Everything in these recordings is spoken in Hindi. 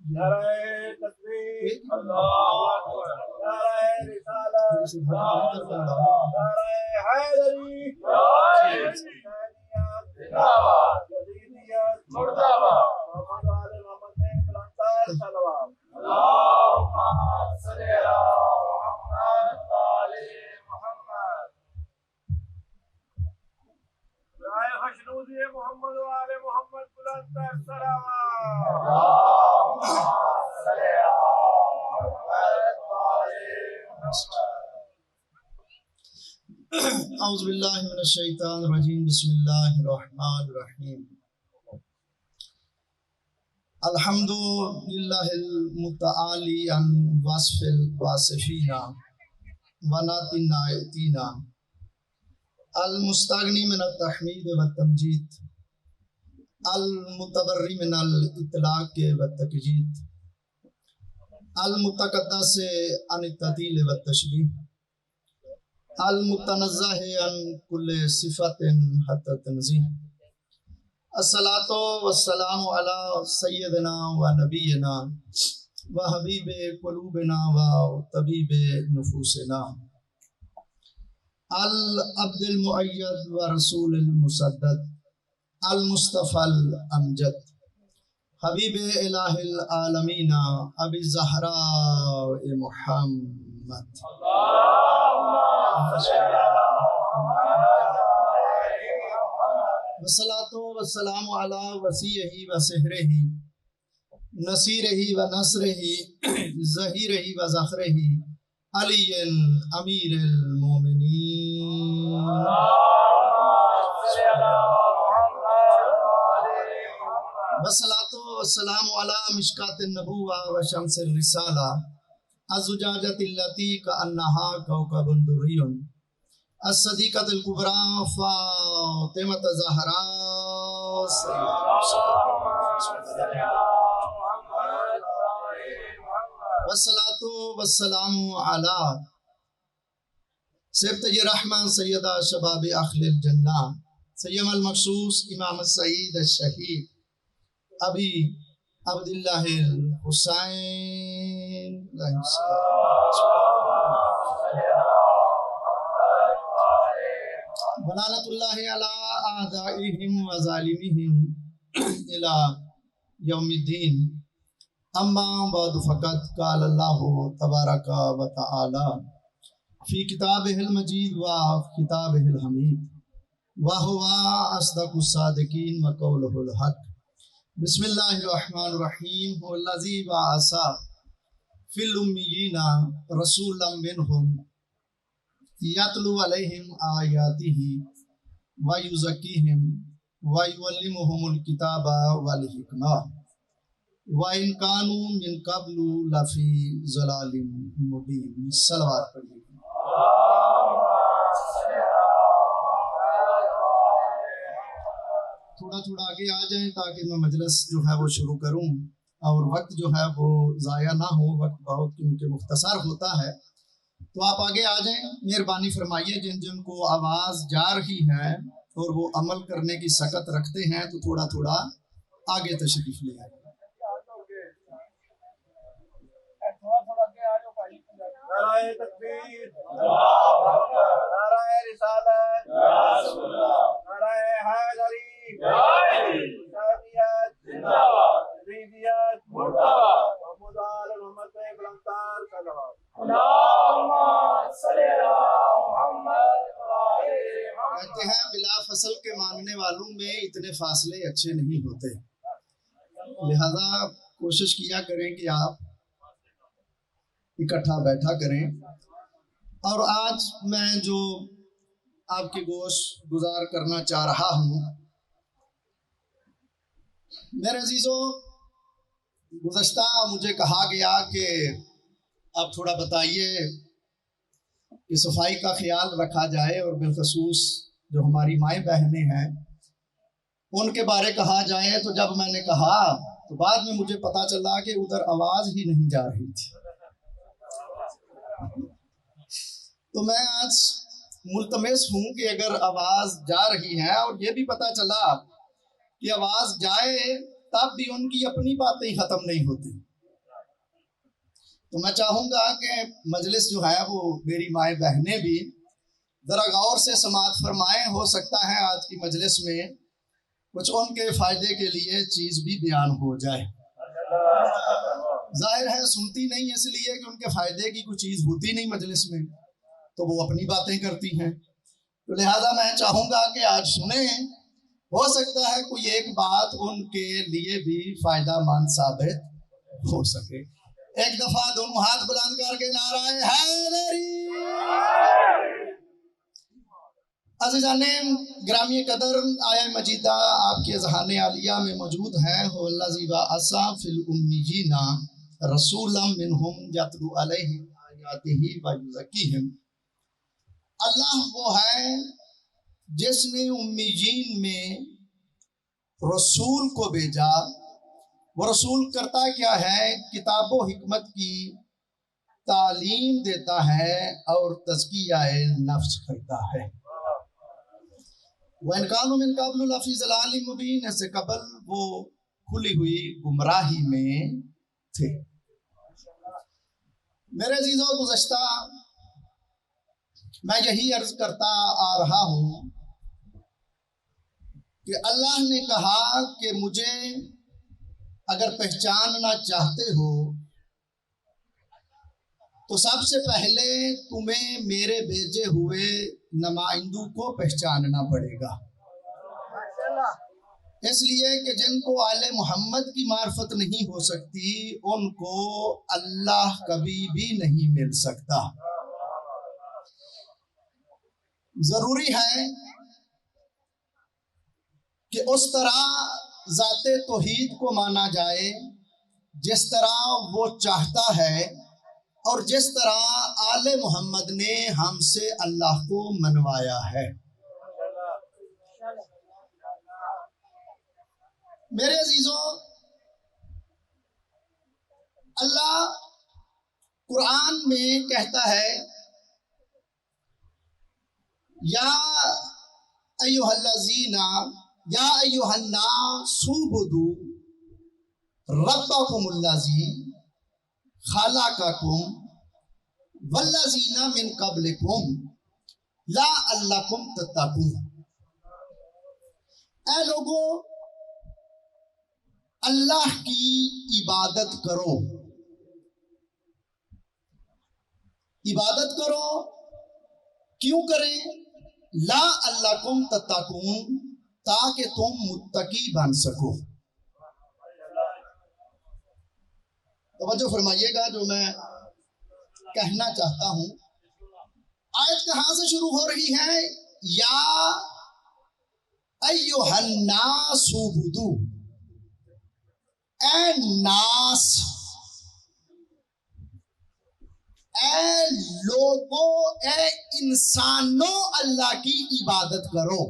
नाराए तकबीर, अल्लाहु अकबर, नाराए रिसालत, नाराए हैदरी, हुसैनियत जिंदाबाद, यजीदियत मुर्दाबाद, मोहम्मद वाले मोहम्मद ने बुलंदतर सलवात, अल्लाहुम्मा सल्ली अला मुहम्मद व आले मुहम्मद। राय खुशनूदी मोहम्मद वाले मोहम्मद बुलंदतर सलवात। औज़ुबिल्लाहि मिनश शैतानिर रजीम, बिस्मिल्लाहिर रहमानिर रहीम। अल्हम्दुलिल्लाहिल मुतआली अन वस्फिल वासिफीना व नातिन नाइतीना अल मुस्तगनी मिनत तहमीद व तमजीद अल मुतबर्रि मिनल इतलाक व तकजीद अल मुतकद्दस अन तदील व तशबीह अल मुतनज़्ज़ह अन कुल्ले सिफ़तिन हत्ता तंज़ीह। अस्सलातु वस्सलामु अला सय्यदिना व नबियना व हबीबे क़ुलूबिना व तबीबे नुफूसिना अल अब्दुल मुअय्यद व रसूलिल मुसद्दद अल मुस्तफ़ल अमजद हबीबे इलाहिल आलमीना अबी ज़हरा मुहम्मद। वस्सलातु वस्सलामु अला वसीयही व सिहरिही नसीरही व नसरिही ज़हीरही व ज़ख़रिही अलीन अमीरुल मोमिनीन। वस्सलातु वस्सलामु अला मिशकातिन नबुव्वा व शम्सिर रिसाला अज़्ज़ुजाजतिल्लती कअन्नहा कौकबुन दुर्रियुन अस्सदीक़तुल कुबरा फ़ातिमत ज़हरा। वस्सलातु वस्सलामु अला सिब्तय रहमान सय्यदा शबाब अहलिल जन्नह सय्यमल मखसूस इमाम सईद शहीद अबी अब्दुल्लाहिल हुसैन। वलानतुल्लाहि अला आदाइहिम व ज़ालिमिहिम इला यौमिद्दीन। अम्मा बाद फ़क़द क़ाल अल्लाहु तबारक व तआला फ़ी किताबिहिल मजीद व किताबिहिल हमीद व हुवा अस्दक़ुस सादिक़ीन व क़ौलुहुल हक़। बिस्मिल्लाहिर रहमानिर रहीम। हुवल्लज़ी बअसा फ़िल उम्मिय्यीना रसूलन मिनहुम यतलू अलैहिम आयातिही व युज़क्कीहिम व युअल्लिमुहुमुल किताबा वल हिकमा व इन कानू मिन क़ब्लु लफ़ी ज़लालिम मुबीन। सलवात पढ़िए। थोड़ा थोड़ा आगे आ जाएं ताकि मैं मजलिस जो है वो शुरू करूं और वक्त जो है वो ज़ाया ना हो। वक्त बहुत क्योंकि मुख्तसर होता है, तो आप आगे आ जाएं। मेहरबानी फरमाइए, जिन जिन को आवाज़ जा रही है और वो अमल करने की सकत रखते हैं तो थोड़ा थोड़ा आगे तशरीफ ले आए। नाराए तकबीर, नाराए रिसालत, नाराए हैदरी, हुसैनियत जिंदाबाद, यजीदियत मुर्दाबाद, मोहम्मद वाले मोहम्मद ने बुलंदतर सलवात। अल्लाहुम्मा सल्ली अला मुहम्मद व आले मुहम्मद। कहते हैं बिला फसल के मांगने वालों में इतने फासले अच्छे नहीं होते, लिहाजा कोशिश किया करें कि आप इकट्ठा बैठा करें। और आज मैं जो आपके गोश गुजार करना चाह रहा हूँ, मेरे अजीजों, गुज़श्ता मुझे कहा गया कि आप थोड़ा बताइए कि सफाई का ख्याल रखा जाए और बिलखसूस जो हमारी माएँ बहनें हैं उनके बारे कहा जाए। तो जब मैंने कहा तो बाद में मुझे पता चला कि उधर आवाज़ ही नहीं जा रही थी। तो मैं आज मुल्तमस हूँ कि अगर आवाज़ जा रही है, और ये भी पता चला कि आवाज जाए तब भी उनकी अपनी बातें खत्म नहीं होती। तो मैं चाहूंगा कि मजलिस जो है वो मेरी माए बहनें भी जरा गौर से समाअत फरमाएं। हो सकता है आज की मजलिस में कुछ उनके फायदे के लिए चीज भी बयान हो जाए। जाहिर है सुनती नहीं इसलिए कि उनके फायदे की कोई चीज होती नहीं मजलिस में, तो वो अपनी बातें करती हैं। तो लिहाजा मैं चाहूंगा कि आज सुने, हो सकता है कोई एक बात उनके लिए भी फायदामंद साबित हो सके। एक दफा दोनों हाथ बुलंद करके नाराए हैदरी। अज़ीज़ाने ग्रामी कदर आया मजीदा आपके अज़हान आलिया में मौजूद है। हुवल्लज़ी बअसा फिल उम्मियीना रसूलन मिनहुम यतलू अलैहिम आयातिही व युज़क्कीहिम। अल्लाह वो है जिसने उम्मीयीन में रसूल को भेजा। वो रसूल करता क्या है? किताब व हिकमत की तालीम देता है और तज़किया-ए नफ्स करता है। वह इनकानु मिन क़ब्ल लफ़ी ज़लालिम मुबीन, इससे कबल वो खुली हुई गुमराही में थे। मेरे अज़ीज़ों, गुज़श्ता मैं यही अर्ज करता आ रहा हूँ कि अल्लाह ने कहा कि मुझे अगर पहचानना चाहते हो तो सबसे पहले तुम्हें मेरे भेजे हुए नुमाइंदों को पहचानना पड़ेगा। इसलिए कि जिनको आले मोहम्मद की मार्फत नहीं हो सकती उनको अल्लाह कभी भी नहीं मिल सकता। जरूरी है कि उस तरह ज़ाते तौहीद को माना जाए जिस तरह वो चाहता है और जिस तरह आले मोहम्मद ने हमसे अल्लाह को मनवाया है। मेरे अजीजों, अल्लाह कुरान में कहता है या अय्युहल्लज़ीना या अय्युहन्नासु उबुदू रब्बकुमुल्लज़ी खलक़कुम वल्लज़ीना मिन क़ब्लिकुम लअल्लकुम तत्तक़ून। ऐ लोगों, अल्लाह की इबादत करो। इबादत करो क्यों करें? लअल्लकुम तत्तक़ून, ताकि तुम मुत्तकी बन सको। तवज्जो फरमाइएगा जो मैं कहना चाहता हूं। आयत कहां से शुरू हो रही है? या अय्युहन्नासु उबुदू, ए नास, ए लोगों, ए इंसानों, अल्लाह की इबादत करो।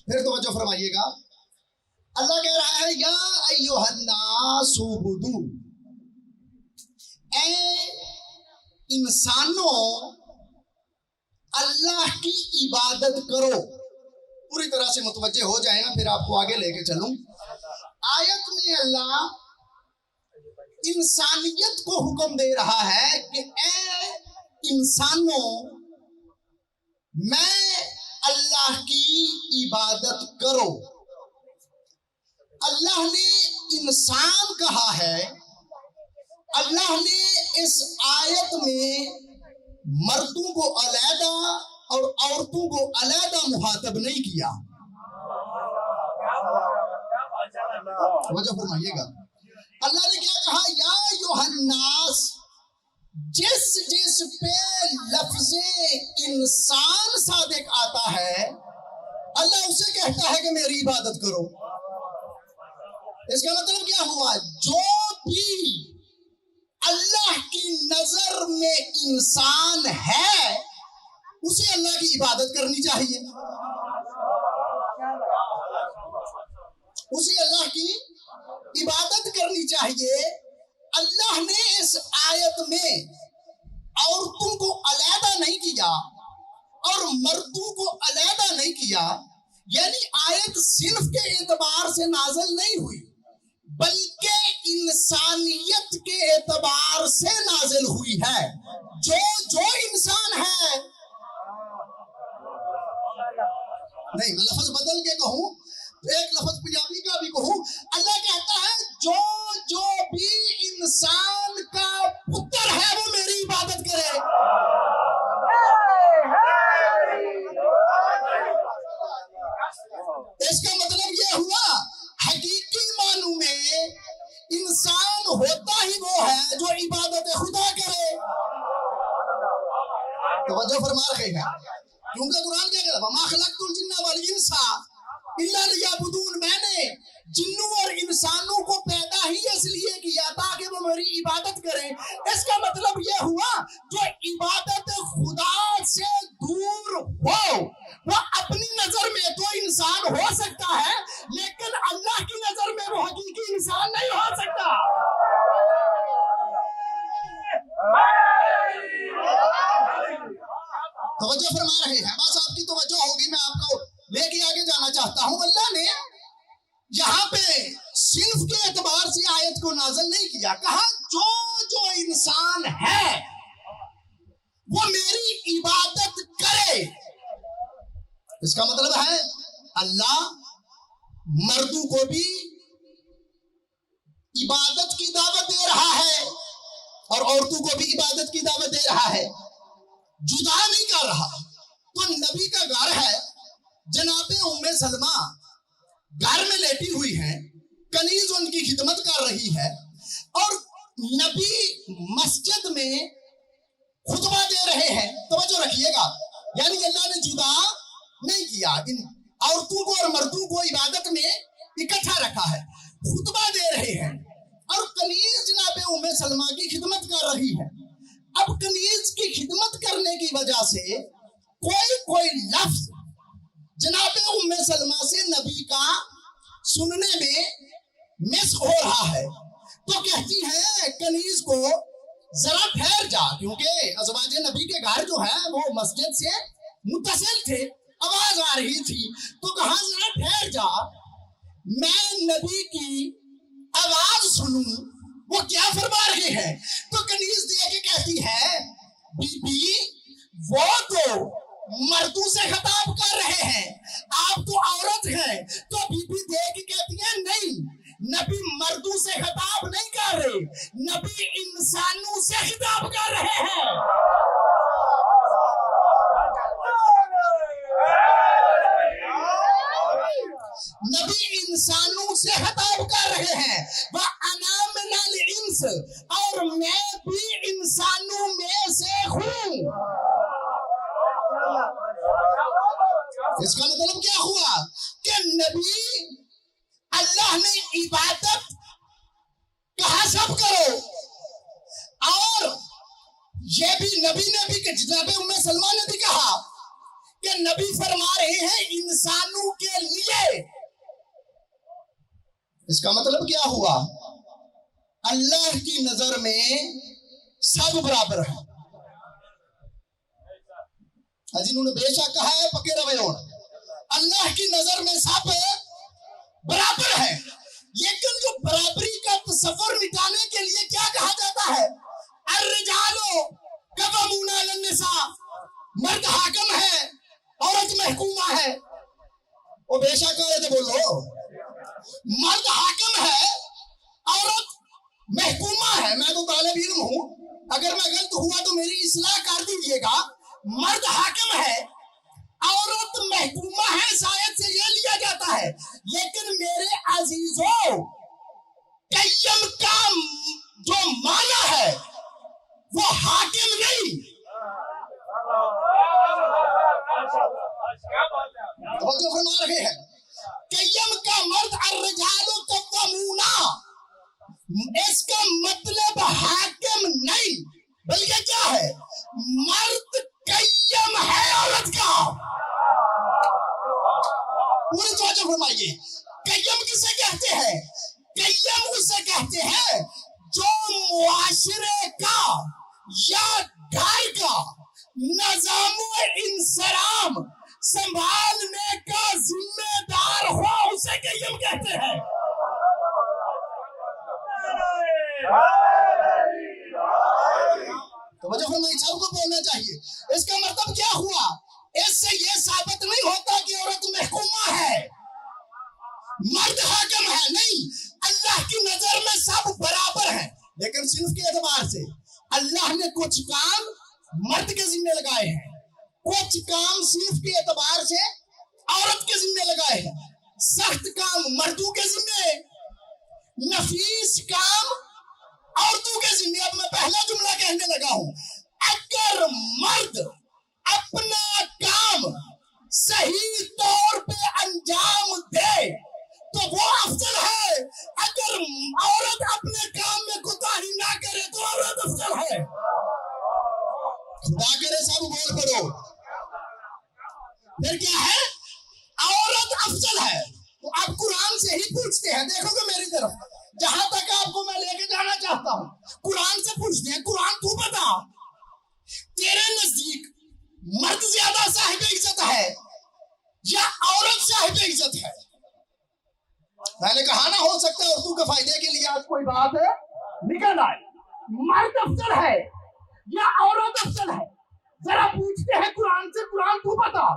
फिर तवज्जो फरमाइएगा, अल्लाह कह रहा है या अय्युहन्नासु उबुदू, ए इंसानों अल्लाह की इबादत करो। पूरी तरह से मुतवज्जे हो जाए ना, फिर आपको आगे लेके चलूं। आयत में अल्लाह इंसानियत को हुक्म दे रहा है कि ए इंसानों, मैं अल्लाह की इबादत करो। अल्लाह ने इंसान कहा है। अल्लाह ने इस आयत में मर्दों को अलहदा और औरतों को अलहदा मुखातब नहीं किया। वजह फरमाइएगा, अल्लाह ने क्या कहा? या अय्युहन्नास, जिस जिस पे लफ्ज़े इंसान सादिक आता है अल्लाह उसे कहता है कि मेरी इबादत करो। इसका मतलब क्या हुआ? जो भी अल्लाह की नजर में इंसान है उसे अल्लाह की इबादत करनी चाहिए, उसे अल्लाह की इबादत करनी चाहिए। अल्लाह ने इस आयत में औरतों को अलहदा नहीं किया और मर्दों को अलहदा नहीं किया, यानी आयत सिर्फ के एतबार से नाज़िल नहीं हुई बल्कि इंसानियत के एतबार से नाज़िल हुई है। जो इंसान है, नहीं मैं लफ्ज बदल के कहूं, एक लफ्ज पंजाबी का भी कहूं, अल्लाह कहता है जो भी इंसान का पुत्र है वो मेरी इबादत करे। इसका मतलब ये हुआ हकीकी मानू में इंसान होता ही वो है जो इबादत खुदा करे। तवज्जो फरमा रहे हैं, क्योंकि कुरान क्या कहता है, वमा खलक़तुल जिन्ना वल इंसा इल्ला लियअबुदून, मैंने जिन्नों और इंसानों को पैदा ही इसलिए किया ताकि वो मेरी इबादत करें। इसका मतलब यह हुआ जो इबादत खुदा से दूर हो वो अपनी नजर में तो इंसान हो सकता है, लेकिन अल्लाह की नजर में वो हकीकी इंसान नहीं हो सकता। तवज्जो फरमा रहे हैं, बस आपकी तवज्जो होगी, मैं आपको लेके आगे जाना चाहता हूं। अल्लाह ने यहाँ पे सिर्फ के एतबार से आयत को नाज़िल नहीं किया, कहा जो इंसान है वो मेरी इबादत करे। इसका मतलब है अल्लाह मर्दों को भी इबादत की दावत दे रहा है और औरतों को भी इबादत की दावत दे रहा है, जुदा नहीं कर रहा। तो नबी का घर है, जनाबे उम्मे सलमा घर में लेटी हुई है, कनीज उनकी खिदमत कर रही है और नबी मस्जिद में खुतबा दे रहे हैं। तवज्जो रखिएगा, यानी अल्लाह ने जुदा नहीं किया, इन औरतों को और मर्दों को इबादत में इकट्ठा रखा है। खुतबा दे रहे हैं और कनीज जनाबे उम्मे सलमा की खिदमत कर रही है। अब कनीज की खिदमत करने की वजह से कोई लफ्ज जनाबे उम्मे सलमा से नबी का सुनने में मिस हो रहा है, तो कहती है कनीज को जरा ठहर जा, क्योंकि अज़वाजे नबी के घर जो है वो मस्जिद से मुत्तसिल थे, आवाज आ रही थी, तो कहा जरा ठहर जा, मैं नबी की आवाज सुनूं वो क्या फरमा रहे हैं। तो कनीज दे के कहती है, बीबी वो तो मर्दों से खिताब कर रहे हैं, आप तो औरत हैं। तो बीबी दे के कहती है, नहीं, नबी मर्दों से खिताब नहीं कर रहे, नबी इंसानों से खिताब कर रहे हैं। नबी इंसानों से खिताब कर रहे हैं, वह अना मिनल इंस, और मैं भी इंसानों में से हूं। इसका मतलब क्या हुआ कि नबी अल्लाह ने इबादत कहा सब करो, और ये भी नबी ने भी जनाबे उम्मे सलमा ने भी कहा कि नबी फरमा रहे हैं इंसानों के लिए। इसका मतलब क्या हुआ, अल्लाह की नजर में सब बराबर है। जिन्होंने बेशक कहा है पके रवे, अल्लाह की नजर में सब बराबर है, लेकिन जो बराबरी का तसव्वुर मिटाने के लिए क्या कहा जाता है, अर्रिजालो कव्वामूना अलन निसा, मर्द हाकिम है औरत महकूमा है। वो बेशक औरत बोलो, मर्द हाकिम है औरत महकूमा है। मैं तो तालिब इल्म हूं, अगर मैं गलत हुआ तो मेरी इस्लाह कर दीजिएगा। मर्द हाकिम है औरत महकूमा है, शायद से ये लिया जाता है, लेकिन मेरे अजीजों कय्यम का जो माना है वो हाकिम नहीं। तो फरमा रहे हैं कय्यम का मर्द अर्रिजालु कव्वामूना, इसका मतलब हाकिम नहीं बल्कि क्या है, मर्द कय्यम है औरत का। पूरी तवज्जो फरमाइए, कय्यम किसे कहते हैं, कय्यम उसे कहते हैं जो मुआशरे का या घर का नज़ाम इंसराम संभालने का जिम्मेदार हो, उसे कय्यम कहते हैं। तो वजह फरमाई सबको बोलना चाहिए। इसका मतलब क्या हुआ? इससे ये साबित नहीं होता कि औरत महकूमा है, मर्द हाकिम है, नहीं। अल्लाह की नजर में सब बराबर हैं, लेकिन सिर्फ के एतबार से अल्लाह ने कुछ काम मर्द के जिम्मे लगाए हैं, कुछ काम सिर्फ के एतबार से औरत के जिम्मे लगाए हैं। सख्त काम मर्दों के जिम्मे, नफीस काम औरतों के जिम्मे। अब मैं पहला जुमला कहने लगा हूं, अगर मर्द अपना काम सही तौर पे अंजाम दे तो वो अफजल है, अगर औरत अपने काम में कोताही ना करे तो औरत अफजल है। खुदा करे सब बोल पड़ो, फिर क्या है? औरत अफजल है। तो आप कुरान से ही पूछते हैं, देखोगे मेरी तरफ, जहां तक आपको मैं लेके जाना चाहता हूं, कुरान से पूछते हैं, कुरान तू बता, तेरे नजदीक मर्द ज्यादा साहिब इज्जत है या औरत साहिब इज्जत है? मैंने कहा ना, हो सकता है उर्दू के फायदे के लिए आज कोई बात निकल आए। मर्द अफजल है या औरत अफजल है? जरा पूछते हैं कुरान से, कुरान तू बता,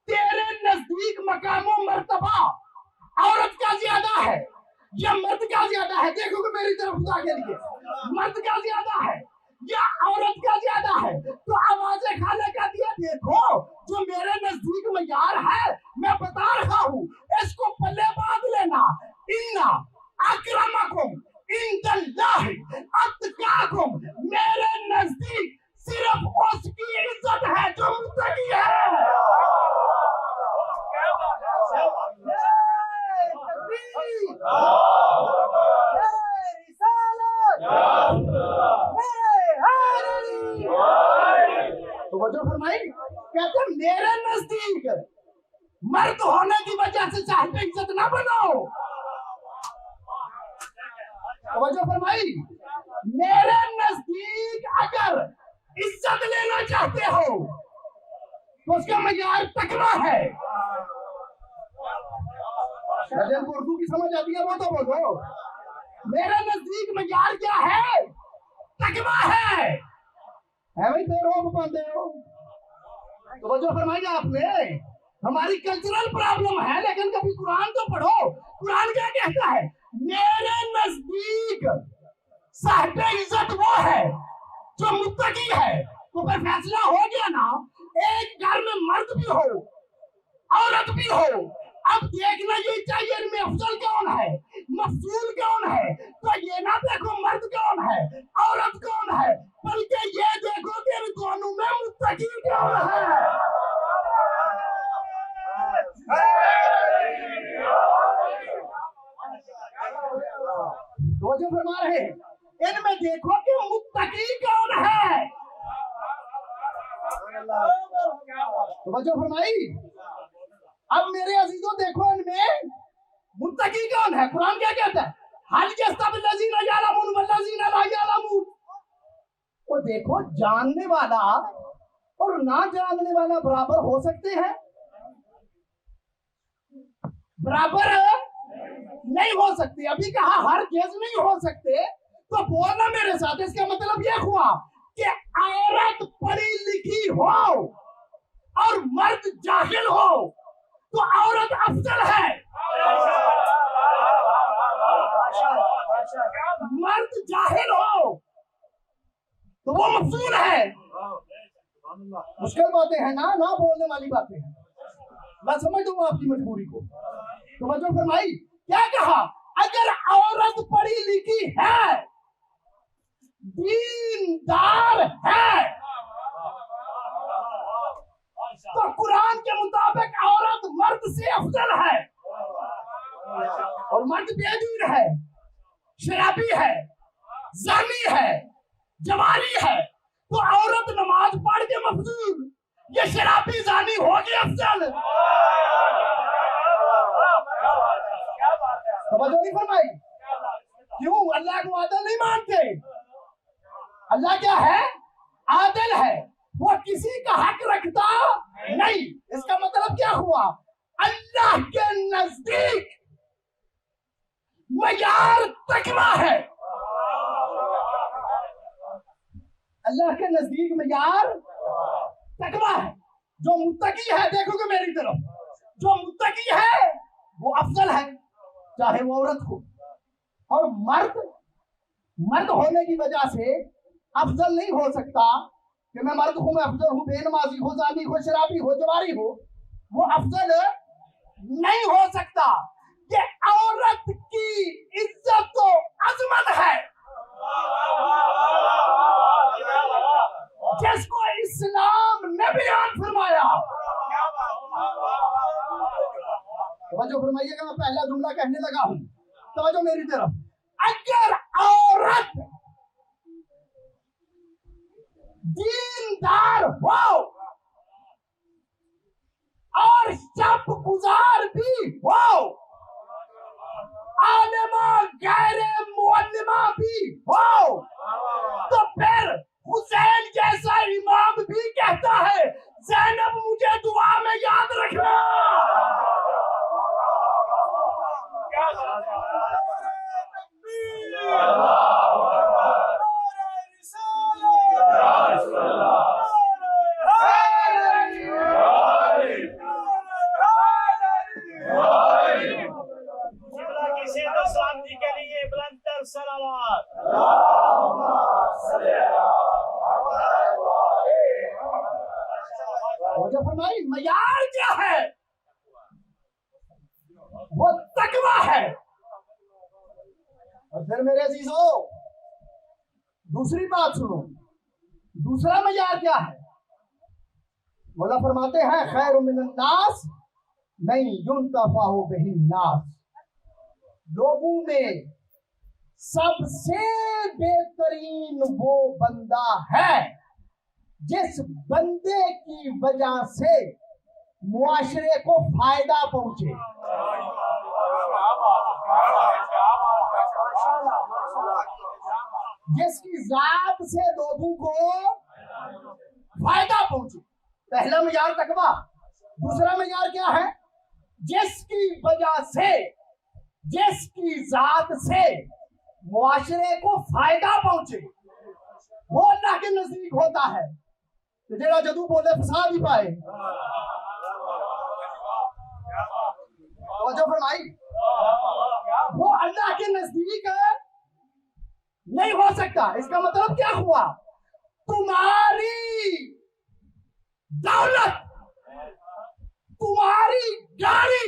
तेरे नजदीक मकामो मर्तबा औरत का ज्यादा है या मर्द का ज्यादा है? देखो कि मेरी तरफ खुदा के लिए, मर्द का ज्यादा है या औरत का ज्यादा है? तो आवाज़े खाने का दिया, देखो जो मेरे नजदीक मयार है मैं बता रहा हूँ, इसको पल्ले बांध लेना। इन्ना अक्रमकुम इंदल्लाहि अत्काकुम, मेरे नजदीक सिर्फ उसकी इज्जत है जो मुत्तकी है। तो वजह फरमाई, कहते मेरे नजदीक मर्द होने की वजह से साहिब इज्जत ना बनाओ। तो वजह फरमाई, मेरे नजदीक अगर इज्जत लेना चाहते हो तो उसका मयार तकवा है। जिनको उर्दू की समझ आती है वो तो बोलो, मेरे नजदीक मयार क्या है? तकवा है भाई, रोक पाते हो। तो वजह फरमाई आपने, हमारी कल्चरल प्रॉब्लम है, लेकिन कभी कुरान तो पढ़ो। कुरान क्या कहता है? मेरे नजदीक साहिब इज्जत वो है जो मुत्तकी है। तो फिर फैसला हो गया ना, एक घर में मर्द भी हो औरत भी हो, अब देखना ये चाहिए इनमें अफजल कौन है, मफजूल कौन है। तो ये ना देखो मर्द कौन है औरत कौन है, बल्कि ये देखो कि इन दोनों में मुत्तकी कौन है। तो जो फरमा रहे हैं, इनमें देखो कि मुत्तकी कौन है। तो वजह फरमाई, अब मेरे अजीजों देखो इनमें मुत्तकी कौन है। कुरान क्या कहता है? हल यस्तविल्लज़ीना यअलमून वल्लज़ीना ला यअलमून। तो देखो, जानने वाला और ना जानने वाला बराबर हो सकते हैं? बराबर नहीं हो सकते। अभी कहा हर केस नहीं हो सकते, तो बोलना मेरे साथ, इसका मतलब यह हुआ कि औरत पढ़ी लिखी हो और मर्द जाहिल हो तो औरत अफजल है, मर्द जाहिल हो तो वो मफजूल है। मुश्किल बातें हैं ना, ना बोलने वाली बातें हैं। मैं समझ दूंगा आपकी मजबूरी को। तो वजह फरमाई, क्या कहा? अगर औरत पढ़ी लिखी है, दीनदार है, तो कुरान के मुताबिक औरत मर्द से अफजल है। और मर्द बेदीन है, शराबी है, जानी है, जवारी है, तो औरत नमाज पढ़ के मफजूल, ये शराबी जानी होगी अफजल। समझो नहीं फरमाई? क्यों? अल्लाह को आदल नहीं मानते। अल्लाह क्या है? आदल है। वो किसी का हक रखता नहीं। इसका मतलब क्या हुआ? अल्लाह के नजदीक मयार तकवा है। अल्लाह के नजदीक मयार तकवा है। जो मुत्तकी है, देखोगे मेरी तरफ, जो मुत्तकी है वो अफजल है, चाहे वो औरत हो। और मर्द होने की वजह से अफजल नहीं हो सकता कि मैं मर्द हूं, मैं अफजल हूं, बेनमाजी हो, जानी हो, शराबी हो, जवारी हो, वो अफजल नहीं हो सकता। ये औरत की इज्जत तो अजमत है जिसको इस्लाम ने बयान फरमाया। तवज्जो फरमाइएगा, मैं पहला जुमला कहने लगा हूं, तवज्जो मेरी तरफ। अगर औरत दीनदार हो और शब गुजार भी हो, आलिमा गैर मुअल्लिमा भी हो, तो फिर हुसैन जैसा इमाम भी कहता है, ज़ैनब मुझे दुआ में याद रखना। शांति के लिए बुलंद सलावत। फरमाई मयार क्या है? वो तकवा है। और फिर मेरे अजीजों, दूसरी बात सुनो, दूसरा मयार क्या है? मौला फरमाते हैं, खैर मिनन नास नहीं युंतफाउ बिहिन नास, लोगों में सबसे बेहतरीन वो बंदा है जिस बंदे की वजह से मुआशरे को फायदा पहुंचे। जिसकी जात से लोगों को फायदा पहुंचे। पहला मयार तकवा। दूसरा मयार क्या है? जिसकी वजह से, जिसकी जात से मुआशरे को फायदा पहुंचे, वो अल्लाह के नजदीक होता है। तो जेड़ा जदू बोले फसा भी पाए। तो जो फरमाई, वो अल्लाह के नजदीक नहीं हो सकता। इसका मतलब क्या हुआ? तुम्हारी दौलत, तुम्हारी गाड़ी,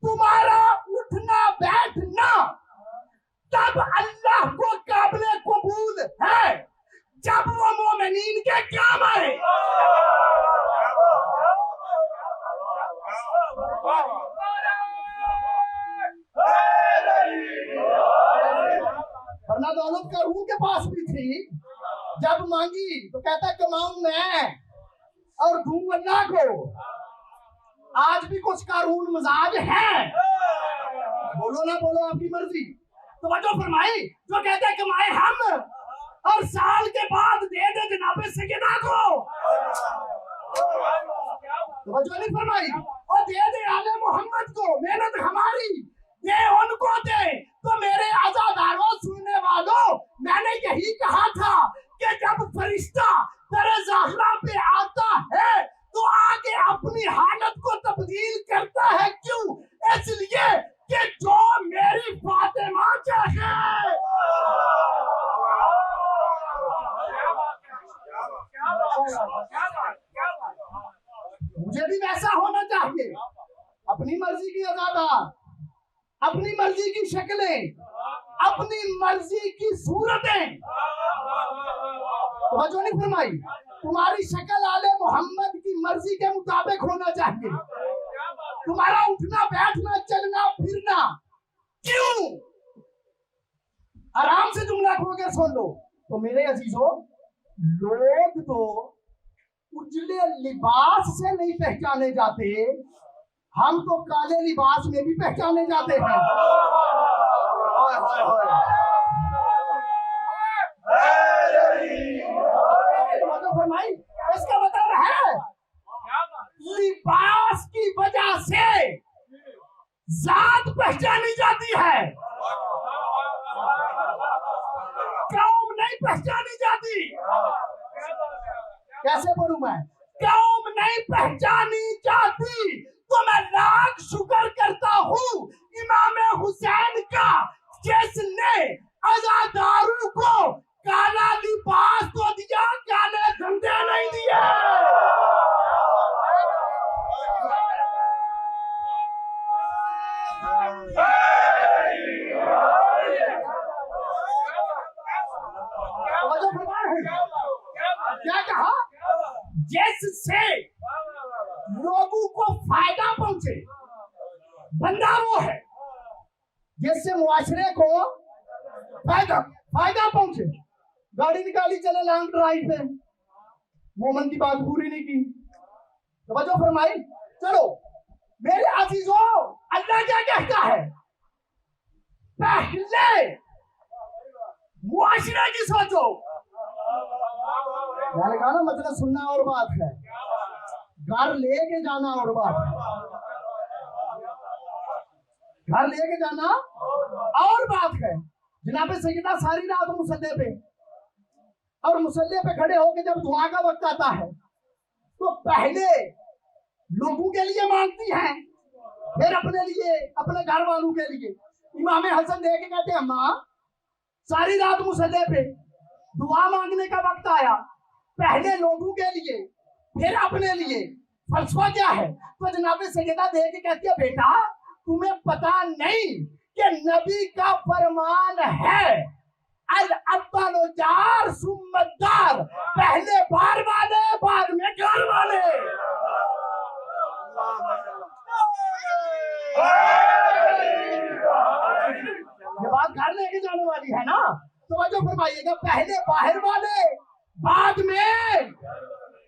तुम्हारा उठना बैठना तब अल्लाह को काबिल कबूल है जब वो मोमिनीन के काम आए। वरना दौलत कारून के पास भी थी, जब मांगी तो कहता कमाऊं मैं और दूं अल्लाह को। आज भी कुछ कारून मजाज हैं, बोलो ना बोलो आपकी मर्जी। तो वजह फरमाई, जो कहते हैं कमाए हम और साल के बाद दे दे जनाबे सैयदा को, तो वजह नहीं फरमाई, और दे दे आले मोहम्मद को, मेहनत हमारी दे उनको दे। तो मेरे आजादारों, सुनने वालों, मैंने यही कहा था कि जब फरिश्ता तेरे ज़ाहरा पे आता है तो आगे अपनी हालत को तब्दील करता है। क्यों? इसलिए कि जो मेरी फातिमा चाहे। मुझे भी वैसा होना चाहिए। अपनी मर्जी की आजादार, अपनी मर्जी की शक्लें, अपनी मर्जी की सूरतें। तो नहीं फरमाई, तुम्हारी शक्ल आले मोहम्मद की मर्जी के मुताबिक होना चाहिए। तुम्हारा उठना बैठना चलना फिरना, क्यों? आराम से जुमला खोलकर सुन लो। तो मेरे अजीजों, लोग तो उजले लिबास से नहीं पहचाने जाते, हम तो काले लिबास में भी पहचाने जाते हैं। फरमाई इसका मतलब है लिबास की वजह से जात पहचानी जाती है, कौम नहीं पहचानी जाती। कैसे बोलूं मैं? कौम नहीं पहचानी जाती। तो मैं लाख शुक्र करता हूँ इमाम हुसैन का, जिसने अज़ादारों को काला लिबास तो दिया, काले धंधे नहीं दिए। क्या कहा? जिससे लोगों को फायदा पहुंचे, बंदा वो है जिससे मुआशरे को फायदा पहुंचे। गाड़ी निकाली, चले लॉन्ग ड्राइव पे, मोमन की बात पूरी नहीं की, तवज्जो फरमाई। चलो मेरे अजीजों, अल्लाह क्या कहता है? पहले मुआशरे की सोचो। मैंने कहा ना, मतलब सुनना और बात है, घर लेके जाना और बात है। घर लेके जाना और बात है। जनाब सैयदा सारी रात मुसल्ले पे, और मुसल्ले पे खड़े होके जब दुआ का वक्त आता है तो पहले लोगों के लिए मांगती हैं, फिर अपने लिए, अपने घर वालों के लिए। इमाम हसन देख के कहते हैं, माँ सारी रात मुसल्ले पे, दुआ मांगने का वक्त आया, पहले लोगों के लिए फिर अपने लिए, फलसफा क्या है? तो जनाब सैयदा देख के कहती है, बेटा तुम्हें पता नहीं कि नबी का फरमान है, अल अव्वल जार सुम्मा दार, पहले बार वाले बाद में घर वाले। ये बात घर लेके जाने वाली है ना, तो वजह फरमाइएगा, पहले बाहर वाले बाद में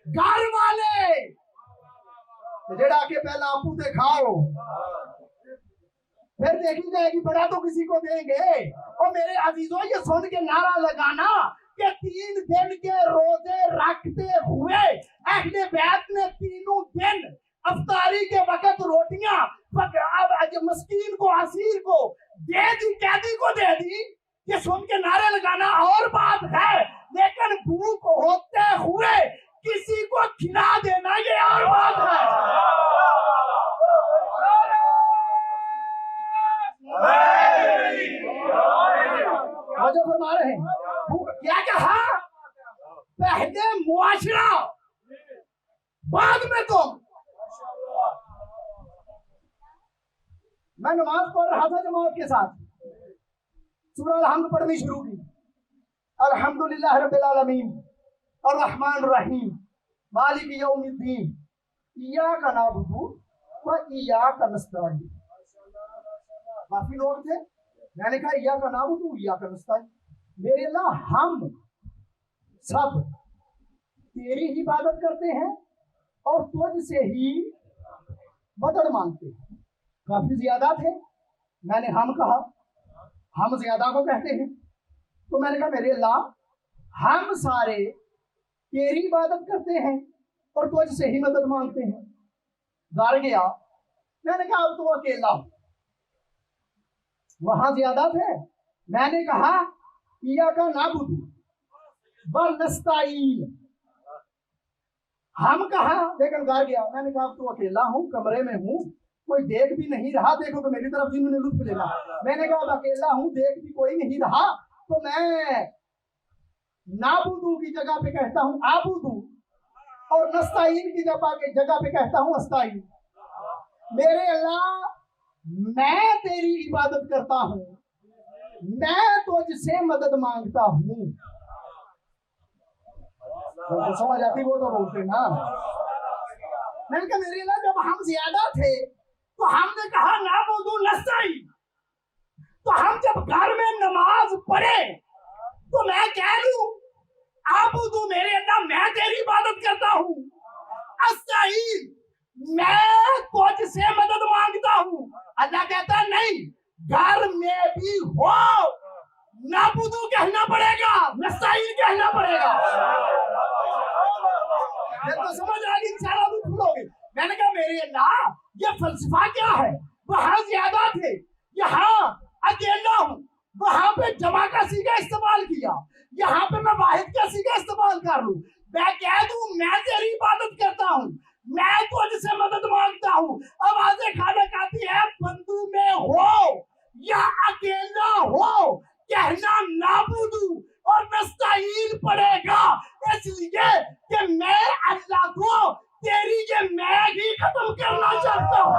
घर वाले। जेड़ा के पहला आपू ते खाओ, फिर देखी जाएगी, बड़ा तो किसी को देंगे। और मेरे अजीजों, ये सुन के नारा लगाना कि 3 दिन के रोजे रखते हुए अहले बैत ने तीनों दिन अफ्तारी के वक्त रोटियां अब मस्कीन को, असीर को दे दी, कैदी को दे दी, ये सुन के नारे लगाना और बात है, लेकिन भूख होते हुए किसी को खिला देना ये और बात है। जो फरमा रहे हैं, क्या कहा? पहले मुआशरा बाद में तुम। मैं नमाज पढ़ रहा था जमात के साथ, सूरह अल-हम्द पढ़नी शुरू की, अल्हम्दुलिल्लाह रब्बिल आलमीन और रहमान रहीम मालिक यौमिद्दीन इय्याका नअबुदु व इय्याका नस्तईन। काफी लोग थे, मैंने कहा इय्याका नअबुदु व इय्याका नस्तईन, मेरे अल्लाह हम सब तेरी ही इबादत करते हैं और तुझसे ही मदद मांगते हैं। काफी ज्यादा थे, मैंने हम कहा, हम ज्यादा को कहते हैं, तो मैंने कहा मेरे अल्लाह हम सारे तेरी इबादत करते हैं और तुझसे ही मदद मांगते हैं। घर गया, मैंने कहा अब तो अकेला हूं, वहां ज्यादा थे, मैंने कहा इय्याका नअबुदु व नस्तईन, हम कहा, लेकिन घर गया, मैंने कहा अब तो अकेला हूं, कमरे में हूं, कोई देख भी नहीं रहा, देखो तो मेरी तरफ जिन्होंने लुत्फ लेना। मैंने कहा अब अकेला हूं, देख भी कोई नहीं रहा, तो मैं नाबुदू की जगह पे कहता हूं आबुदू, और नस्ताइन की जगह पे कहता हूं अस्ताइन। मेरे अल्लाह, मैं तेरी इबादत करता हूं, मैं तुझसे मदद मांगता हूं। तो समझ आती वो तो बोलते ना। मैंने कहा मेरे अल्लाह, जब हम ज्यादा थे तो हमने कहा नाबुदू नस्ताइन, तो हम जब घर में नमाज पढ़े तो मैं कह लूं आबुदू, मेरे अल्लाह मैं तेरी इबादत करता हूं, अस्ताइन मैं तुझसे मदद मांगता हूं। अल्लाह कहता नहीं, घर में भी हो नाबुदू कहना पड़ेगा, नस्ताइन कहना पड़ेगा। फलसफा क्या है, वहां ज्यादा थे, यहाँ अकेला हूँ। वहां पे जमा का सीगा इस्तेमाल किया, यहाँ पे मैं वाहिद का सीगा इस्तेमाल कर लूं। मैं कह दूं मैं तेरी इबादत करता हूँ, मैं तुझसे मदद मांगता हूँ। आवाजें खाना खाती है, बंदू में हो या अकेला हो, कहना नाबूदू और नस्ताइन पड़ेगा, इसलिए कि मैं अल्लाह को तेरी ये मैं ही खत्म करना चाहता हूँ।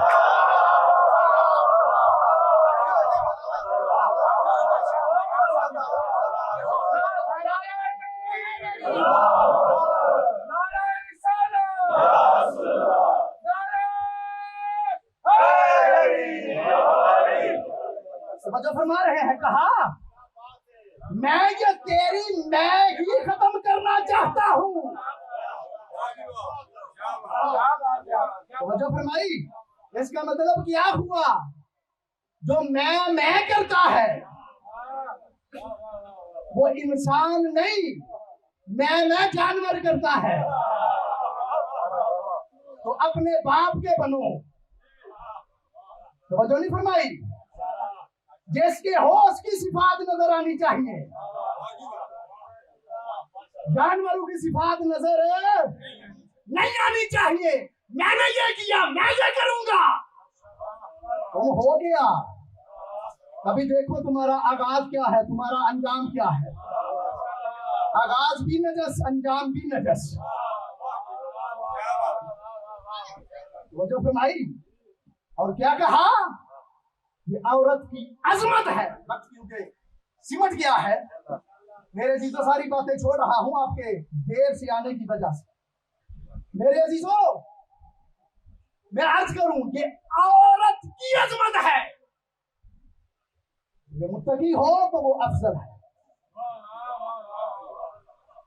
समझो फरमा रहे हैं, कहा मैं ये तेरी मैं ही खत्म करना चाहता हूँ। समझो फरमाई, इसका मतलब क्या हुआ, जो मैं करता है वो इंसान नहीं, मैं जानवर करता है। तो अपने बाप के बनो। समझो नहीं फरमाई, जिसके हो उसकी सिफात नजर आनी चाहिए, जानवरों की सिफात नजर नहीं आनी चाहिए। मैंने ये किया, मैं ये करूंगा, तुम हो गया। कभी देखो तुम्हारा आगाज क्या है, तुम्हारा अंजाम क्या है। आगाज भी नजस, अंजाम भी नजस। वो जो फरमाई, और क्या कहा, ये औरत की अजमत है। वक्त क्योंकि सिमट गया है, मेरे अजीजों सारी बातें छोड़ रहा हूं आपके देर से आने की वजह से। मेरे अजीजों, मैं अर्ज करूं, ये औरत की अजमत है। जो मुत्तकी हो तो वो अफजल है,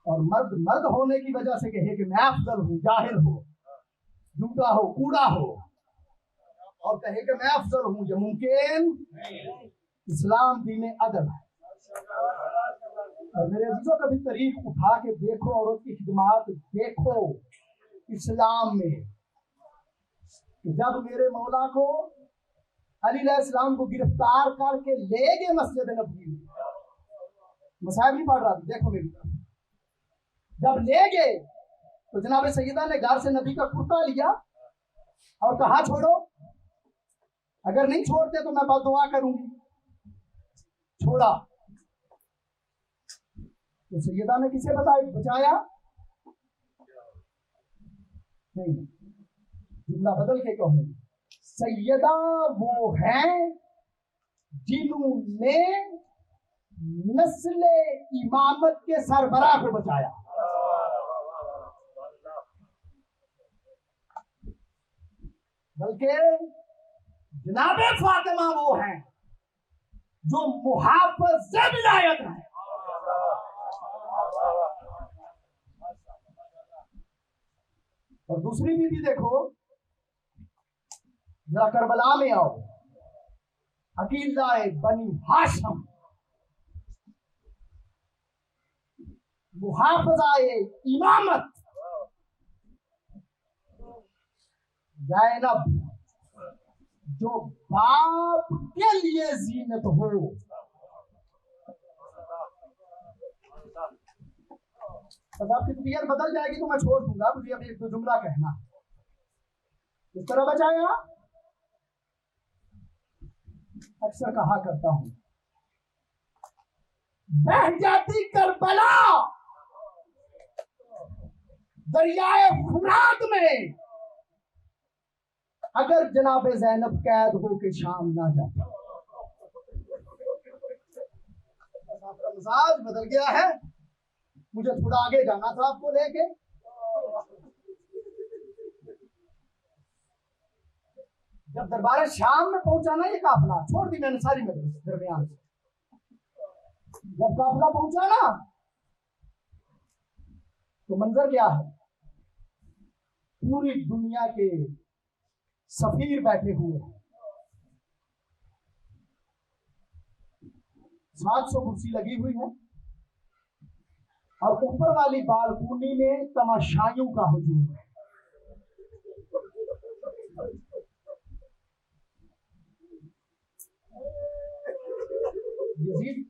और मर्द मर्द होने की वजह से कहे कि मैं अफजल हूं, जाहिल हो, झूठा हो, कूड़ा हो, और कहे कि मैं अफजल हूं, जो मुमकिन। इस्लाम दीन अदब है। और मेरे अजीजों, कभी तारीख उठा के देखो, औरत की खिदमत देखो इस्लाम में। जब मेरे मौला को अली अलैहिस्सलाम को गिरफ्तार करके ले गए मस्जिद नबवी में, मसाइब नहीं पढ़ रहा, देखो मेरी तरफ। जब ले गए तो जनाब सैयदा ने घर से नबी का कुर्ता लिया और कहा छोड़ो, अगर नहीं छोड़ते तो मैं बददुआ करूंगी। छोड़ा तो सैयदा ने किसे बचाया? नहीं, जुमला बदल के कहूं, सैयदा वो हैं जिन्होंने नस्ल इमामत के सरबराह को बचाया। बल्कि जनाबे फातिमा वो हैं जो मुहाफ़िज़ विलायत है। और दूसरी बीवी देखो, जरा करबला में आओ, अकीलाए बनी हाशम, मुहाफ़िज़ाए इमामत ज़ैनब, जो बाप के लिए जीनत हो। बस आपकी तबीयत बदल जाएगी तो मैं छोड़ दूंगा, मुझे अभी एक दो जुमला कहना। इस तरह बचाया, अक्सर कहा करता हूं, बह जाती करबला दरियाए फुरात में अगर जनाबे ज़ैनब कैद हो के शाम ना जाती। आपका मिजाज बदल गया है, मुझे थोड़ा आगे जाना था आपको लेके। जब दरबार शाम में पहुंचा ना ये काफिला, छोड़ दी मैंने सारी मजलिस दरमियान से। जब काफिला पहुंचा ना तो मंजर क्या है, पूरी दुनिया के सफीर बैठे हुए हैं, 700 कुर्सी लगी हुई है, और ऊपर वाली बालकनी में तमाशाइयों का हुजूम है।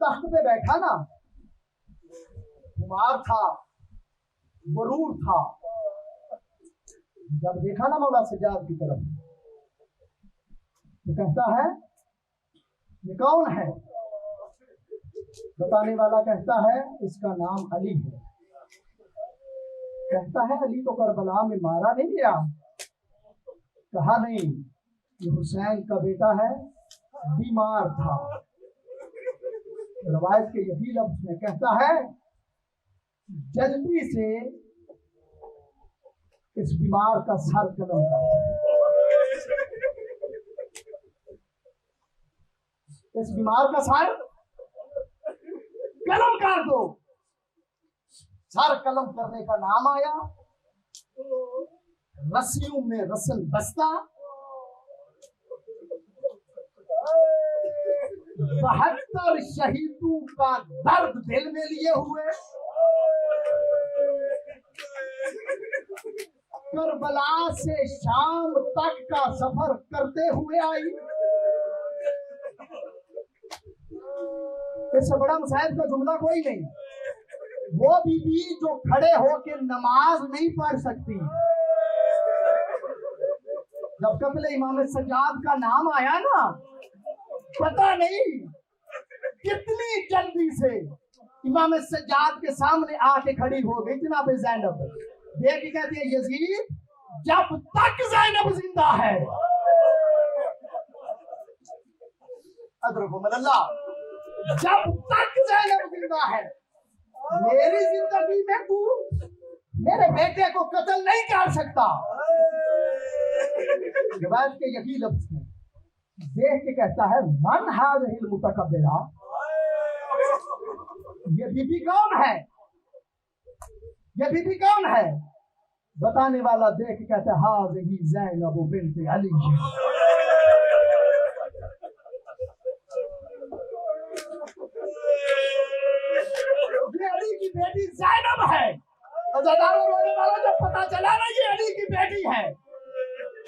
तख्त पे बैठा ना, बीमार था, मरूर था। जब देखा ना मौला सज्जाद की तरफ, तो कहता है ये कौन है? बताने वाला कहता है इसका नाम अली है। कहता है अली तो करबला में मारा नहीं गया? कहा नहीं, ये हुसैन का बेटा है, बीमार था। रवायत के यही लफ्ज में कहता है जल्दी से इस बीमार का सर कलम कर, इस बीमार का सर कलम कर दो। सर कलम करने का नाम आया, रस्सियों में रसल बस्ता, 72 शहीदों का दर्द दिल में लिए हुए करबला से शाम तक का सफर करते हुए आई। इससे बड़ा मुसाहिब का जुमला कोई नहीं। वो बीबी जो खड़े होकर नमाज नहीं पढ़ सकती, जब कत्ल इमाम सज्जाद का नाम आया ना, पता नहीं कितनी जल्दी से इमाम सज्जाद के सामने आके खड़ी हो गई जनाब ज़ैनब। देख के कहती है यजीद जब तक ज़ैनब जिंदा है, अल्लाह, जब तक ज़ैनब जिंदा है, मेरी जिंदगी में तू मेरे बेटे को कत्ल नहीं कर सकता। रिवायत के यही लफ्ज में देख के कहता है मन हाज़िहिल मुतकब्बिरा, ये बीबी कौन है? ये बीबी कौन है? बताने वाला देख के कहता है हाज़िही ज़ैनब बिन्त अली। ये अली की बेटी ज़ैनब है। अज़ादारों रोने वाला जब पता चला ना ये अली की बेटी है,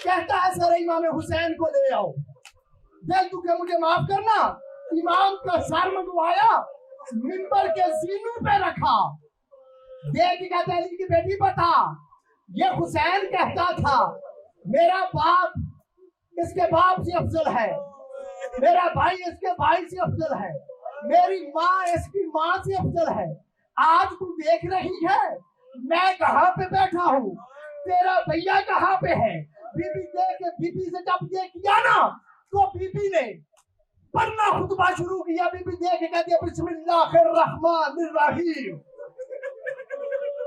कहता है सर इमाम हुसैन को ले आओ। दिल दुखे मुझे माफ करना, इमाम का सर मंगवाया, मिंबर के सीनों पे रखा। देख के कहता अली की बेटी बता, ये हुसैन कहता था मेरा बाप इसके बाप से अफजल है, मेरा भाई इसके भाई से अफजल है, मेरी माँ इसकी माँ से अफजल है। आज तू देख रही है मैं कहाँ पे बैठा हूँ, तेरा भैया कहाँ पे है। बीबी देख, बीबी से जब ये किया ना, तो बीबी ने पढ़ना खुतबा शुरू किया। बीबी देख के कहती है बिस्मिल्लाहिर्रहमानिर्रहीम।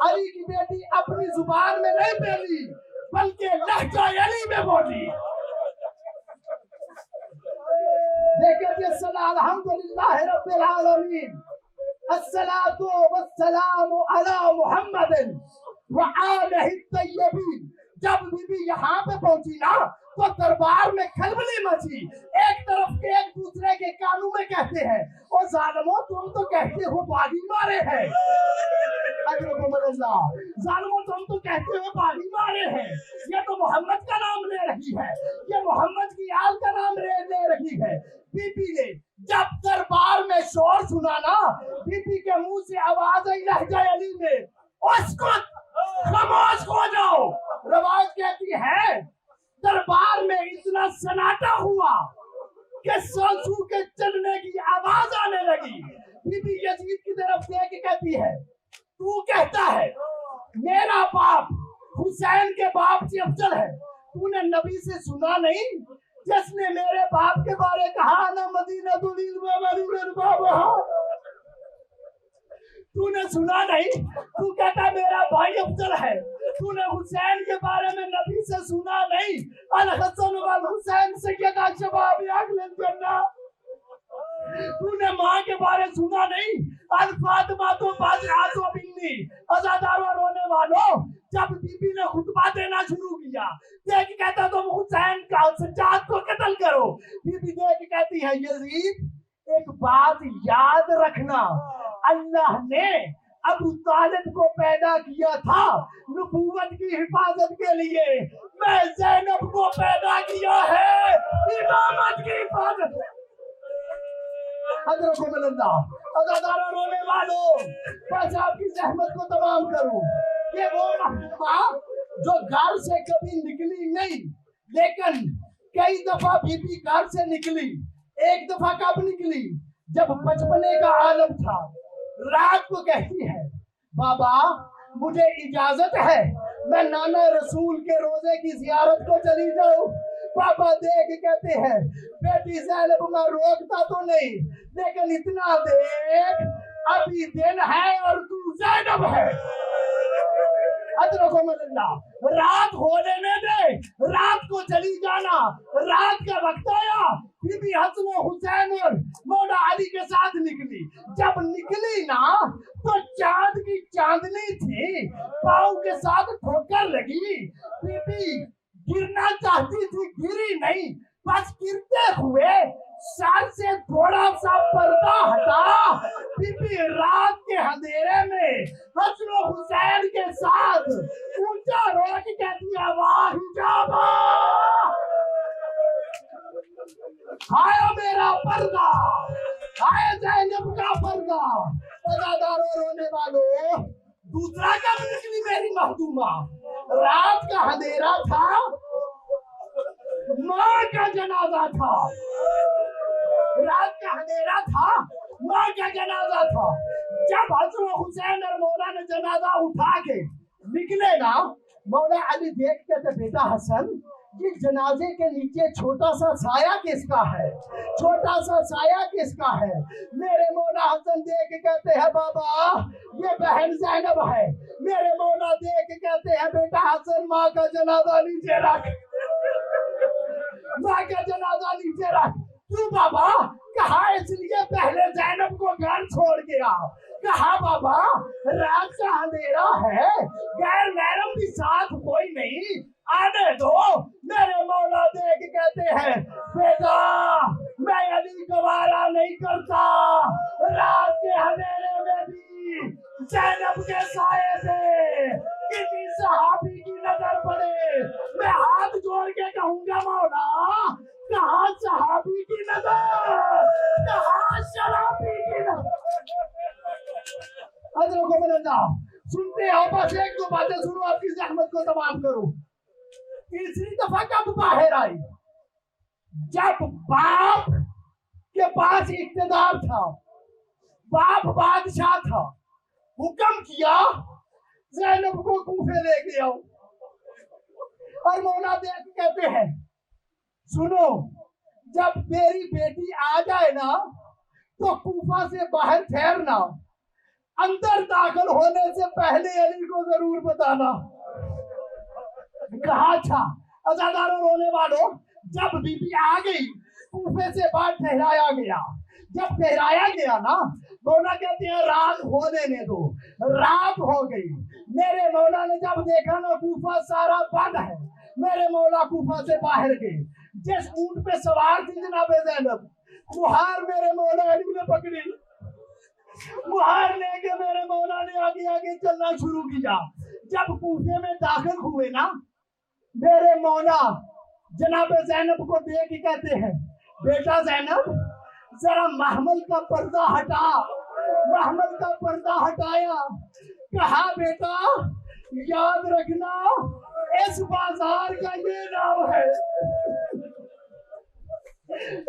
अली की बेटी अपनी जुबान में नहीं बोली, बल्कि लहजा अली में बोली। देखिए अल्हम्दुलिल्लाह रब्बिल आलमीन, अस्सलातु वस्सलामु अला मुहम्मदिन व आलिहि तय्यबीन। जब बीबी यहाँ पे पहुंची ना, तो दरबार में खलबली मची। एक तरफ के एक दूसरे के कानों में कहते हैं ओ जालिमो तुम तो कहते हो बागी मारे हैं, जालिमो तुम तो कहते हो बागी मारे हैं, ये तो मोहम्मद का नाम ले रही है, ये मोहम्मद की आल का नाम ले रही है। बीबी ने जब दरबार में शोर सुना ना, बीबी के मुंह से आवाज आई लहजा अली में, उसको खामोश हो जाओ। रवायत कहती है दरबार में इतना सन्नाटा हुआ कि सांसों के चलने की आवाज आने लगी। बीबी यजीद की तरफ देख के कहती है तू कहता है मेरा बाप हुसैन के बाप से अफजल है, तूने नबी से सुना नहीं जिसने मेरे बाप के बारे कहा ना मदीनतुल इल्म बाबा। तूने सुना नहीं, तू कहता मेरा भाई अफजल है। तूने हुसैन के बारे में नबी से सुना नहीं, अल हसन वल हुसैन सैयदा शबाब अहले जन्नह। तूने माँ के बारे सुना नहीं, अल फातिमा तो बादशाह बिन्नी। अज़ादारों रोने वालों, जब बीबी ने खुतबा देना शुरू किया, देख कहता तुम हुसैन का सज्जाद को कत्ल करो। बीबी देख कहती है यजीद एक बात याद रखना, अल्लाह ने अबू तालिब को पैदा किया था नबूवत की हिफाजत के लिए, मैं ज़ैनब को पैदा किया है इमामत की हिफाजत। अज़ादारों रोने वालों, बस आपकी जहमत को तमाम करूं। ये वो महबूबा जो घर से कभी निकली नहीं, लेकिन कई दफा बीबी घर से निकली। एक दफा कब निकली? जब बचपने का आलम था। रात को कहती है, बाबा मुझे इजाजत है मैं नाना रसूल के रोजे की जियारत को चली जाऊं। पापा देख कहते हैं, बेटी ज़ैनब मैं रोकता तो नहीं, लेकिन इतना देख अभी दिन है और तू ज़ैनब है। रात होने में दे, रात को चली जाना। रात का वक्त आया, बीबी हसन हुसैन और मौला अली के साथ निकली। जब निकली ना तो चांद की चांदनी थी, पाँव के साथ ठोकर लगी। बीबी गिरना चाहती थी, गिरी नहीं, बस गिरते हुए सर से थोड़ा सा पर्दा हटा। बीबी रात के अंधेरे में हसन हुसैन के साथ ऊंचा रोक कहती है, वाह हिजाबा, हाय मेरा पर्दा, हाय ज़ैनब का पर्दा। अज़ादारों रोने वालों, दूसरा कब निकली मेरी महदूमा? रात का अंधेरा था, माँ का जनाजा था। रात का अंधेरा था, माँ का जनाजा था। जब हसन हुसैन और मौला ने जनाजा उठा के निकले ना, मौला अली देख के तो, बेटा हसन ये जनाजे के नीचे छोटा सा साया किसका है? छोटा सा साया किसका है? मेरे मौला हसन देख के कहते हैं, बाबा ये बहन ज़ैनब है। मेरे मौला देख के कहते हैं, बेटा हसन माँ का जनाजा नीचे रख, माँ का जनाजा नीचे रख। क्यों बाबा? कहा इसलिए पहले ज़ैनब को घर छोड़ गया। कहा बाबा रात का अंधेरा है, गैर महरम भी साथ कोई नहीं, आने दो। मेरे मौला देख कहते हैं, बेटा मैं अली गवारा नहीं करता। रात के अंधेरे में भी ज़ैनब के साये से किसी सहाबी की नजर पड़े, मैं हाथ जोड़ के कहूंगा, मौला कहाँ सहाबी की नजर, कहाँ शराबी की नजर। हजरों को बदलना सुनते हो, बस एक दो बातें सुनो, आपकी जहमत को तमाम करो। तीसरी दफा कब बाहर आई? जब बाप के पास इख्तिदार था, बाप बादशाह था, हुक्म किया ज़ैनब को कूफे लेके आओ। और मौला देख कहते हैं, सुनो जब मेरी बेटी आ जाए ना तो कूफा से बाहर ठहरना, अंदर दाखिल होने से पहले अली को जरूर बताना। कहा था अज़ादारों रोने वालों, जब बीबी आ गई कूफे से बाहर ठहराया गया। जब ठहराया गया ना, मौला कहते हैं रात हो लेने दो। रात हो गई, मेरे मौला ने जब देखा ना कूफा सारा बंद है, मेरे मौला कूफा से बाहर गए। जिस ऊंट पे सवार थी जनाब ज़ैनब, मुहार मेरे मौला अली ने पकड़ी। मुहार लेके मेरे मौला ने आगे आगे चलना शुरू किया। जब कूफे में दाखिल हुए ना, मेरे मौला जनाब ज़ैनब को देख के कहते हैं, बेटा ज़ैनब जरा महमल का पर्दा हटा। महमल का पर्दा हटाया। कहा बेटा याद रखना इस बाजार का ये नाम है,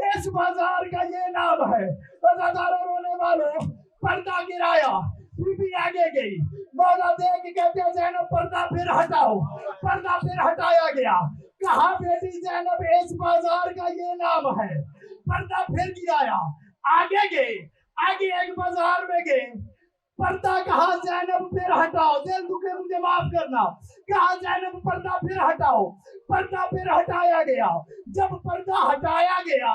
इस बाजार का ये नाम है। अज़ादारों रोने वालों, पर्दा गिराया, बीबी आगे गई। मौला देख के कहते हैं ज़ैनब पर्दा फिर हटाओ। पर्दा फिर हटाया गया। कहा बेटी ज़ैनब इस बाजार का ये नाम है। पर्दा फिर गिराया, आगे गए, आगे एक बाजार में गए। पर्दा कहा ज़ैनब फिर हटाओ, दिल दुखे मुझे माफ करना। कहा ज़ैनब पर्दा फिर हटाओ। पर्दा फिर हटाया गया। जब पर्दा हटाया गया,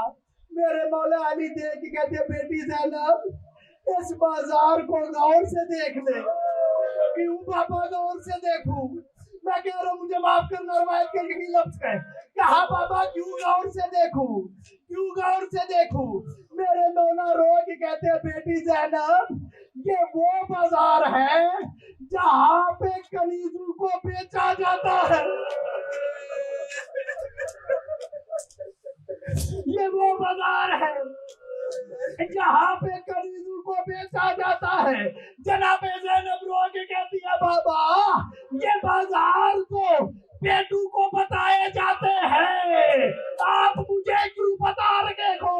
मेरे मौला अली देख के कहते बेटी ज़ैनब इस बाजार को गौर से देख ले। क्यों पापा गौर से देखूं? मैं कह रहा हूँ मुझे माफ करना, रवायत के यही लफ्ज है। कहा पापा क्यों गौर से देखूं, क्यों गौर से देखूं? मेरे मौला रो के कहते हैं बेटी ज़ैनब ये वो बाजार है जहाँ पे कनीजों को बेचा जाता है। ये वो बाजार है यहाँ पे कनीजू को बेचा जाता है। जनाबे ज़ैनब रो के कहती है बाबा ये बाजार तो पेटू को बताए जाते हैं, आप मुझे क्यों बता रहे हो?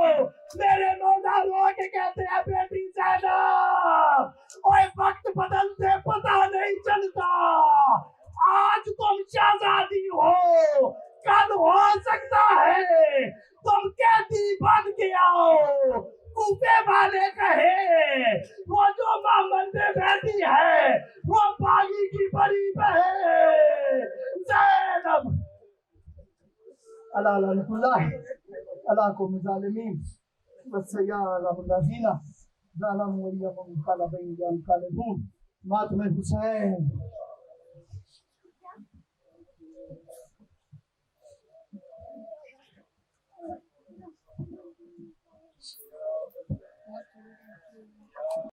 मेरे मौला रो के कहते हैं बेटी ज़ैनब ओए वक्त बदलते पता नहीं चलता, आज तुम शहजादी हो, कल हो सकता है तुम कैदी बन के आओ। कूपे वाले कहे वो जो मामन में बैठी है वो बागी की बड़ी बहन ज़ैनब। अला लअनतुल्लाह अला कौम ज़ालिमीन वस्सय्यारहुल्लज़ीना ज़लमू व यमून क़लबैन क़लबून। मातम हुसैन।